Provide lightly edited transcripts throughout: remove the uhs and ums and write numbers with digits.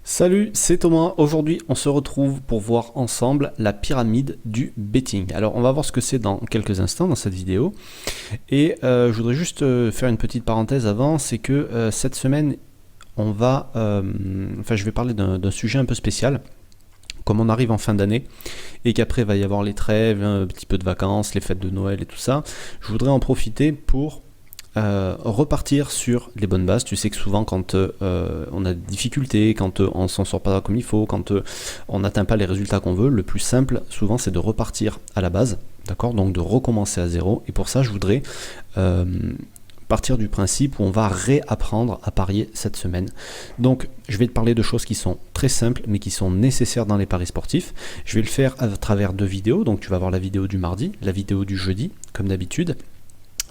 Salut, c'est Thomas. Aujourd'hui, on se retrouve pour voir ensemble la pyramide du betting. Alors, on va voir ce que c'est dans quelques instants dans cette vidéo. Et je voudrais juste faire une petite parenthèse avant, c'est que cette semaine, je vais parler d'un sujet un peu spécial. Comme on arrive en fin d'année et qu'après il va y avoir les trêves, un petit peu de vacances, les fêtes de Noël et tout ça, je voudrais en profiter pour repartir sur les bonnes bases. Tu sais que souvent quand on a des difficultés, quand on s'en sort pas comme il faut, quand on n'atteint pas les résultats qu'on veut, le plus simple souvent c'est de repartir à la base, d'accord, donc de recommencer à zéro. Et pour ça je voudrais partir du principe où on va réapprendre à parier cette semaine. Donc je vais te parler de choses qui sont très simples mais qui sont nécessaires dans les paris sportifs. Je vais le faire à travers deux vidéos, donc tu vas voir la vidéo du mardi, la vidéo du jeudi comme d'habitude.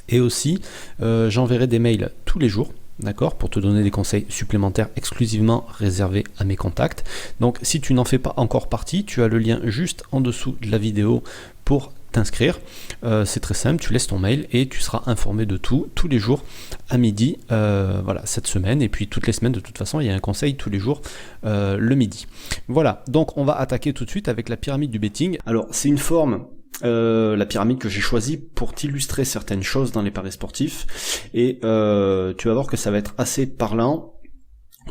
Et aussi, j'enverrai des mails tous les jours, d'accord, pour te donner des conseils supplémentaires exclusivement réservés à mes contacts. Donc, si tu n'en fais pas encore partie, tu as le lien juste en dessous de la vidéo pour t'inscrire. C'est très simple, tu laisses ton mail et tu seras informé de tout, tous les jours à midi, voilà, cette semaine. Et puis, toutes les semaines, de toute façon, il y a un conseil tous les jours le midi. Voilà, donc on va attaquer tout de suite avec la pyramide du betting. Alors, c'est une forme... la pyramide que j'ai choisie pour t'illustrer certaines choses dans les paris sportifs et tu vas voir que ça va être assez parlant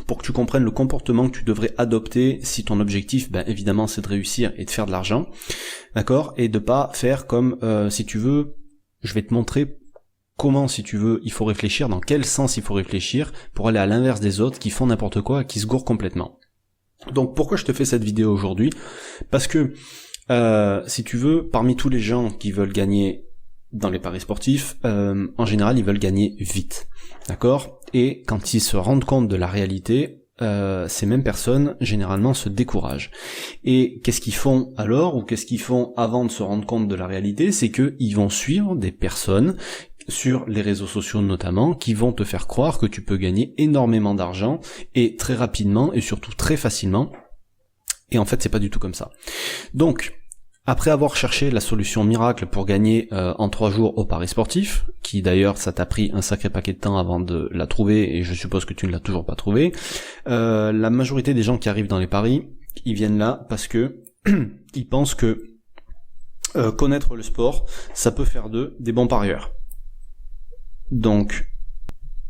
pour que tu comprennes le comportement que tu devrais adopter si ton objectif, évidemment, c'est de réussir et de faire de l'argent, d'accord, et de pas faire comme si tu veux, je vais te montrer comment, si tu veux, il faut réfléchir, dans quel sens il faut réfléchir pour aller à l'inverse des autres qui font n'importe quoi, qui se gourrent complètement. Donc pourquoi je te fais cette vidéo aujourd'hui? Parce que si tu veux, parmi tous les gens qui veulent gagner dans les paris sportifs, en général, ils veulent gagner vite, d'accord? Et quand ils se rendent compte de la réalité, ces mêmes personnes, généralement, se découragent. Et qu'est-ce qu'ils font alors, ou qu'est-ce qu'ils font avant de se rendre compte de la réalité? C'est qu'ils vont suivre des personnes, sur les réseaux sociaux notamment, qui vont te faire croire que tu peux gagner énormément d'argent, et très rapidement, et surtout très facilement. Et en fait, c'est pas du tout comme ça. Donc, après avoir cherché la solution miracle pour gagner en 3 jours au paris sportif, qui d'ailleurs ça t'a pris un sacré paquet de temps avant de la trouver, et je suppose que tu ne l'as toujours pas trouvée, la majorité des gens qui arrivent dans les paris, ils viennent là parce que ils pensent que connaître le sport, ça peut faire d'eux des bons parieurs. Donc,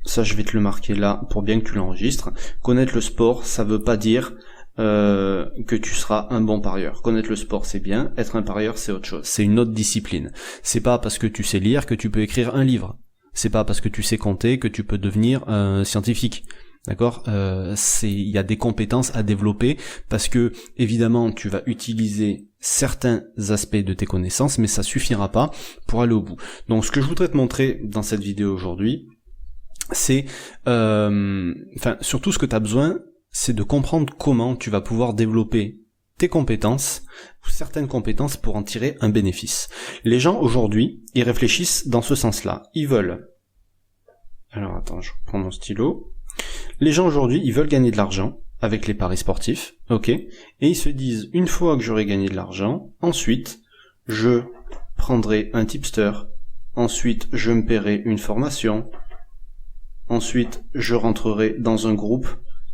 ça je vais te le marquer là pour bien que tu l'enregistres. Connaître le sport, ça veut pas dire que tu seras un bon parieur. Connaître le sport c'est bien, être un parieur c'est autre chose, c'est une autre discipline. C'est pas parce que tu sais lire que tu peux écrire un livre, c'est pas parce que tu sais compter que tu peux devenir un scientifique, d'accord, il y a des compétences à développer, parce que évidemment tu vas utiliser certains aspects de tes connaissances, mais ça suffira pas pour aller au bout. Donc ce que je voudrais te montrer dans cette vidéo aujourd'hui, c'est surtout ce que tu as besoin, c'est de comprendre comment tu vas pouvoir développer tes compétences, ou certaines compétences pour en tirer un bénéfice. Les gens aujourd'hui, ils réfléchissent dans ce sens-là. Ils veulent... Alors attends, je prends mon stylo. Les gens aujourd'hui, ils veulent gagner de l'argent avec les paris sportifs, ok, et ils se disent, une fois que j'aurai gagné de l'argent, ensuite, je prendrai un tipster, ensuite, je me paierai une formation, ensuite, je rentrerai dans un groupe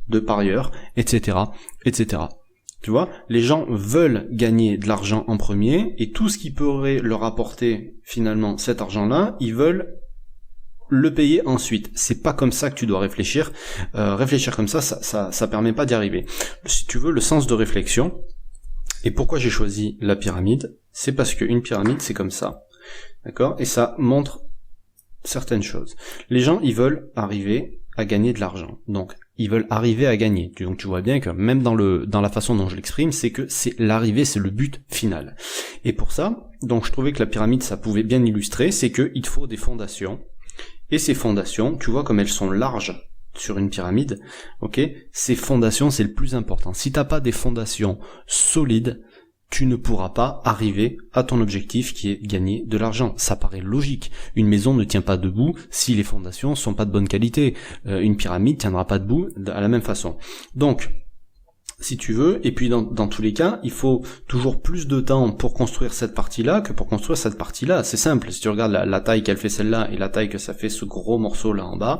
de parieurs, etc., etc. Tu vois, les gens veulent gagner de l'argent en premier, et tout ce qui pourrait leur apporter finalement cet argent-là, ils veulent le payer ensuite. C'est pas comme ça que tu dois réfléchir. Réfléchir comme ça permet pas d'y arriver. Si tu veux, le sens de réflexion, et pourquoi j'ai choisi la pyramide, c'est parce qu'une pyramide, c'est comme ça. D'accord? Et ça montre certaines choses. Les gens, ils veulent arriver à gagner de l'argent. Donc, ils veulent arriver à gagner. Donc tu vois bien que même dans la façon dont je l'exprime, c'est que c'est l'arrivée, c'est le but final. Et pour ça, donc je trouvais que la pyramide, ça pouvait bien illustrer, c'est que il faut des fondations. Et ces fondations, tu vois comme elles sont larges sur une pyramide, ok, ces fondations, c'est le plus important. Si t'as pas des fondations solides, tu ne pourras pas arriver à ton objectif qui est gagner de l'argent. Ça paraît logique. Une maison ne tient pas debout si les fondations sont pas de bonne qualité. Une pyramide tiendra pas debout à la même façon. Donc, si tu veux, et puis dans tous les cas, il faut toujours plus de temps pour construire cette partie-là que pour construire cette partie-là. C'est simple, si tu regardes la taille qu'elle fait celle-là et la taille que ça fait ce gros morceau là en bas,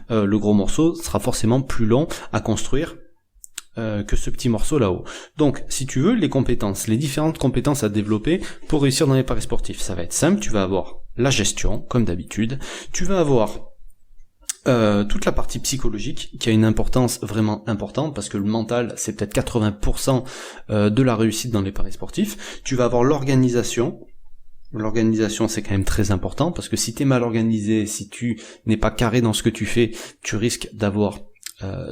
le gros morceau sera forcément plus long à construire que ce petit morceau là-haut. Donc, si tu veux, les compétences, les différentes compétences à développer pour réussir dans les paris sportifs, ça va être simple, tu vas avoir la gestion, comme d'habitude, tu vas avoir toute la partie psychologique qui a une importance vraiment importante parce que le mental c'est peut-être 80% de la réussite dans les paris sportifs. Tu vas avoir l'organisation. L'organisation c'est quand même très important parce que si t'es mal organisé, si tu n'es pas carré dans ce que tu fais, tu risques d'avoir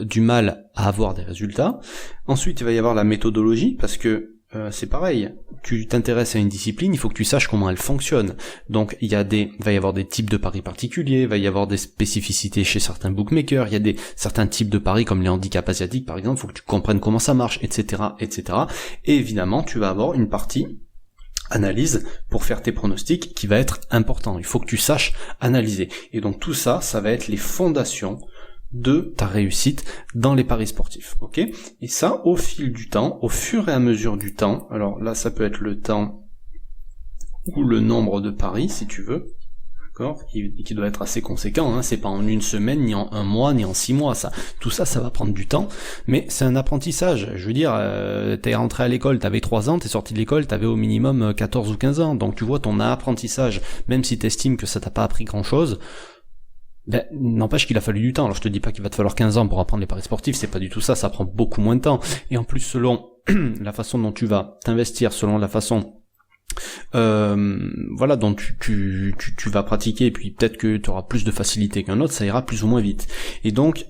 du mal à avoir des résultats. Ensuite il va y avoir la méthodologie parce que c'est pareil, tu t'intéresses à une discipline, il faut que tu saches comment elle fonctionne. Donc il va y avoir des types de paris particuliers, il va y avoir des spécificités chez certains bookmakers, il y a certains types de paris comme les handicaps asiatiques par exemple, il faut que tu comprennes comment ça marche, etc., etc. Et évidemment, tu vas avoir une partie analyse pour faire tes pronostics qui va être important. Il faut que tu saches analyser. Et donc tout ça, ça va être les fondations de ta réussite dans les paris sportifs, ok? Et ça, au fil du temps, au fur et à mesure du temps, alors là, ça peut être le temps ou le nombre de paris, si tu veux, d'accord? Qui doit être assez conséquent, hein? C'est pas en une semaine, ni en un mois, ni en 6 mois, ça. Tout ça, ça va prendre du temps, mais c'est un apprentissage. Je veux dire, t'es rentré à l'école, t'avais 3 ans, t'es sorti de l'école, t'avais au minimum 14 ou 15 ans, donc tu vois, ton apprentissage, même si t'estimes que ça t'a pas appris grand-chose, ben, n'empêche qu'il a fallu du temps. Alors je te dis pas qu'il va te falloir 15 ans pour apprendre les paris sportifs, c'est pas du tout ça, ça prend beaucoup moins de temps. Et en plus, selon la façon dont tu vas t'investir, selon la façon voilà, dont tu vas pratiquer, et puis peut-être que tu auras plus de facilité qu'un autre, ça ira plus ou moins vite. Et donc,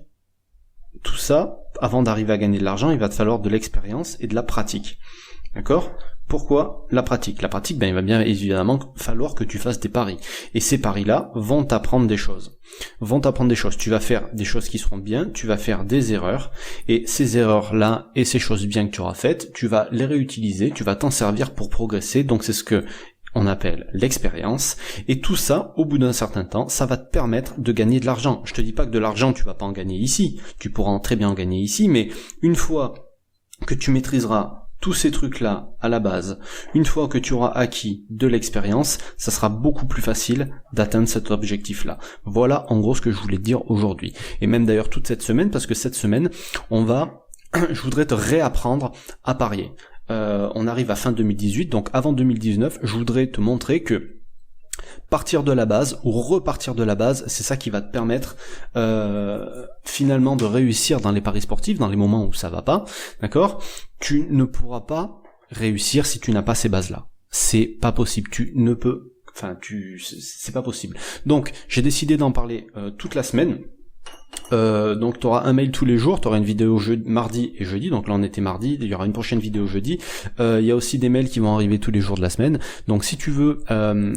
tout ça, avant d'arriver à gagner de l'argent, il va te falloir de l'expérience et de la pratique. D'accord ? Pourquoi la pratique ? La pratique, ben, il va bien évidemment falloir que tu fasses des paris. Et ces paris-là vont t'apprendre des choses. Tu vas faire des choses qui seront bien, tu vas faire des erreurs, et ces erreurs-là et ces choses bien que tu auras faites, tu vas les réutiliser, tu vas t'en servir pour progresser. Donc c'est ce que on appelle l'expérience. Et tout ça, au bout d'un certain temps, ça va te permettre de gagner de l'argent. Je te dis pas que de l'argent, tu vas pas en gagner ici. Tu pourras très bien en gagner ici, mais une fois que tu maîtriseras tous ces trucs-là à la base, une fois que tu auras acquis de l'expérience, ça sera beaucoup plus facile d'atteindre cet objectif-là. Voilà en gros ce que je voulais te dire aujourd'hui. Et même d'ailleurs toute cette semaine, parce que cette semaine, je voudrais te réapprendre à parier. On arrive à fin 2018, donc avant 2019, je voudrais te montrer que partir de la base ou repartir de la base, c'est ça qui va te permettre finalement de réussir dans les paris sportifs, dans les moments où ça va pas, d'accord ? Tu ne pourras pas réussir si tu n'as pas ces bases-là. C'est pas possible. C'est pas possible. Donc, j'ai décidé d'en parler toute la semaine. Donc tu auras un mail tous les jours, tu auras une vidéo mardi et jeudi, donc là on était mardi, il y aura une prochaine vidéo jeudi, il y a aussi des mails qui vont arriver tous les jours de la semaine, donc si tu veux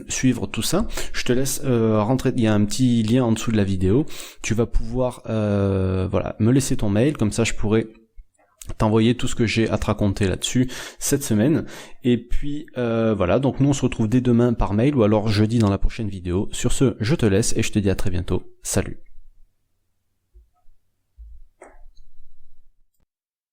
suivre tout ça, je te laisse rentrer, il y a un petit lien en dessous de la vidéo, tu vas pouvoir me laisser ton mail, comme ça je pourrai t'envoyer tout ce que j'ai à te raconter là-dessus cette semaine, et puis donc nous on se retrouve dès demain par mail, ou alors jeudi dans la prochaine vidéo. Sur ce, je te laisse et je te dis à très bientôt, salut.